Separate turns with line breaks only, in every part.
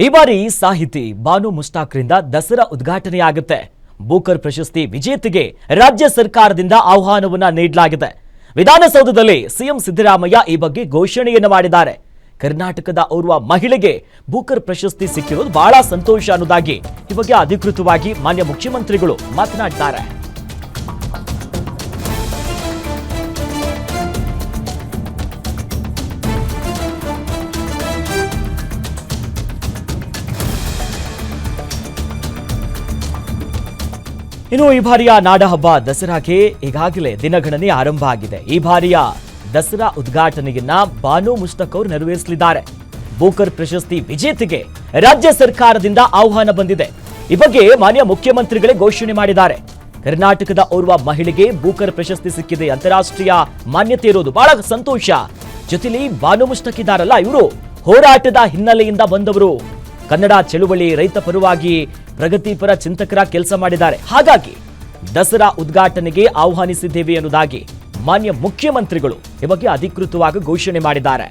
ಈ ಬಾರಿ ಸಾಹಿತಿ ಬಾನು ಮುಷ್ತಾಕ್ರಿಂದ ದಸರಾ ಉದ್ಘಾಟನೆಯಾಗುತ್ತೆ. ಬೂಕರ್ ಪ್ರಶಸ್ತಿ ವಿಜೇತೆಗೆ ರಾಜ್ಯ ಸರ್ಕಾರದಿಂದ ಆಹ್ವಾನವನ್ನ ನೀಡಲಾಗಿದೆ. ವಿಧಾನಸೌಧದಲ್ಲಿ ಸಿಎಂ ಸಿದ್ದರಾಮಯ್ಯ ಈ ಬಗ್ಗೆ ಘೋಷಣೆಯನ್ನು ಮಾಡಿದ್ದಾರೆ. ಕರ್ನಾಟಕದ ಓರ್ವ ಮಹಿಳೆಗೆ ಬೂಕರ್ ಪ್ರಶಸ್ತಿ ಸಿಕ್ಕಿರೋದು ಬಹಳ ಸಂತೋಷ ಅನ್ನೋದಾಗಿ ಈ ಬಗ್ಗೆ ಅಧಿಕೃತವಾಗಿ ಮಾನ್ಯ ಮುಖ್ಯಮಂತ್ರಿಗಳು ಮಾತನಾಡಿದ್ದಾರೆ. ಇನ್ನು ಈ ಬಾರಿಯ ನಾಡಹಬ್ಬ ದಸರಾಗೆ ಈಗಾಗಲೇ ದಿನಗಣನೆ ಆರಂಭ ಆಗಿದೆ. ಈ ಬಾರಿಯ ದಸರಾ ಉದ್ಘಾಟನೆಯನ್ನ ಬಾನು ಮುಷ್ತಾಕ್ ಅವರು ನೆರವೇರಿಸಲಿದ್ದಾರೆ. ಬೂಕರ್ ಪ್ರಶಸ್ತಿ ವಿಜೇತೆಗೆ ರಾಜ್ಯ ಸರ್ಕಾರದಿಂದ ಆಹ್ವಾನ ಬಂದಿದೆ. ಈ ಬಗ್ಗೆ ಮಾನ್ಯ ಮುಖ್ಯಮಂತ್ರಿಗಳೇ ಘೋಷಣೆ ಮಾಡಿದ್ದಾರೆ. ಕರ್ನಾಟಕದ ಓರ್ವ ಮಹಿಳೆಗೆ ಬೂಕರ್ ಪ್ರಶಸ್ತಿ ಸಿಕ್ಕಿದೆ, ಅಂತಾರಾಷ್ಟ್ರೀಯ ಮಾನ್ಯತೆ ಇರೋದು ಬಹಳ ಸಂತೋಷ. ಜೊತೆಲಿ ಬಾನು ಮುಷ್ತಾಕ್ ಇದ್ದಾರಲ್ಲ, ಇವರು ಹೋರಾಟದ ಹಿನ್ನೆಲೆಯಿಂದ ಬಂದವರು. ಕನ್ನಡ ಚಳುವಳಿ, ರೈತ ಪರವಾಗಿ ಪ್ರಗತಿಪರ ಚಿಂತಕರ ಕೆಲಸ ಮಾಡಿದ್ದಾರೆ. ಹಾಗಾಗಿ ದಸರಾ ಉದ್ಘಾಟನೆಗೆ ಆಹ್ವಾನಿಸಿದ್ದೇವೆ ಎನ್ನುವುದಾಗಿ ಮಾನ್ಯ ಮುಖ್ಯಮಂತ್ರಿಗಳು ಈ ಬಗ್ಗೆ ಅಧಿಕೃತವಾಗಿ ಘೋಷಣೆ ಮಾಡಿದ್ದಾರೆ.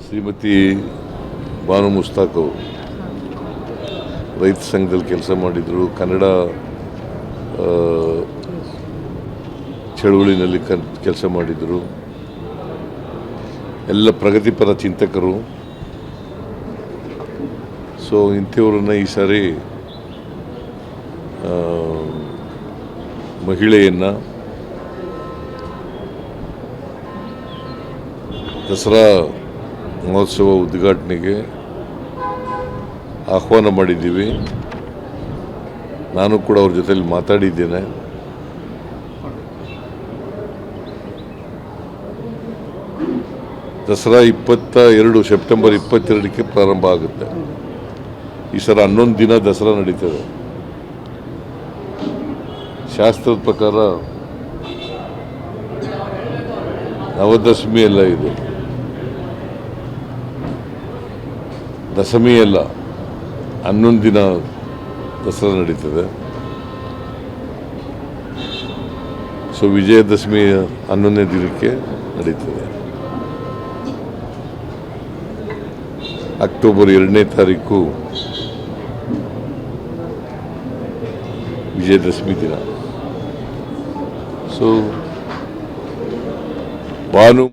ಶ್ರೀಮತಿ ಬಾನು ಮುಷ್ತಾಕ್ ಅವರು ರೈತ ಸಂಘದಲ್ಲಿ ಕೆಲಸ ಮಾಡಿದ್ರು. ಕನ್ನಡ ಚಳುವಳಿನಲ್ಲಿ ಕೆಲಸ ಮಾಡಿದರು. ಎಲ್ಲ ಪ್ರಗತಿಪರ ಚಿಂತಕರು. ಸೊ ಇಂಥವ್ರನ್ನ ಈ ಸಾರಿ ಮಹಿಳೆಯನ್ನು ದಸರಾ ಮಹೋತ್ಸವ ಉದ್ಘಾಟನೆಗೆ ಆಹ್ವಾನ ಮಾಡಿದ್ದೀವಿ. ನಾನು ಕೂಡ ಅವ್ರ ಜೊತೆಲಿ ಮಾತಾಡಿದ್ದೇನೆ. ದಸರಾ ಸೆಪ್ಟೆಂಬರ್ 22ಕ್ಕೆ ಪ್ರಾರಂಭ ಆಗುತ್ತೆ. ಈ ಸಲ 11 ದಿನ ದಸರಾ ನಡೀತದೆ. ಶಾಸ್ತ್ರದ ಪ್ರಕಾರ ನವದಶಮಿ ಎಲ್ಲ ಇದು, ದಶಮಿ ಎಲ್ಲ 11 ದಿನ ದಸರಾ ನಡೀತದೆ. ಸೊ ವಿಜಯದಶಮಿ 11ನೇ ದಿನಕ್ಕೆ ನಡೀತದೆ. ಅಕ್ಟೋಬರ್ 2ನೇ ತಾರೀಕು ವಿಜಯದಶಮಿ ದಿನ. ಸೊ ಬಾನು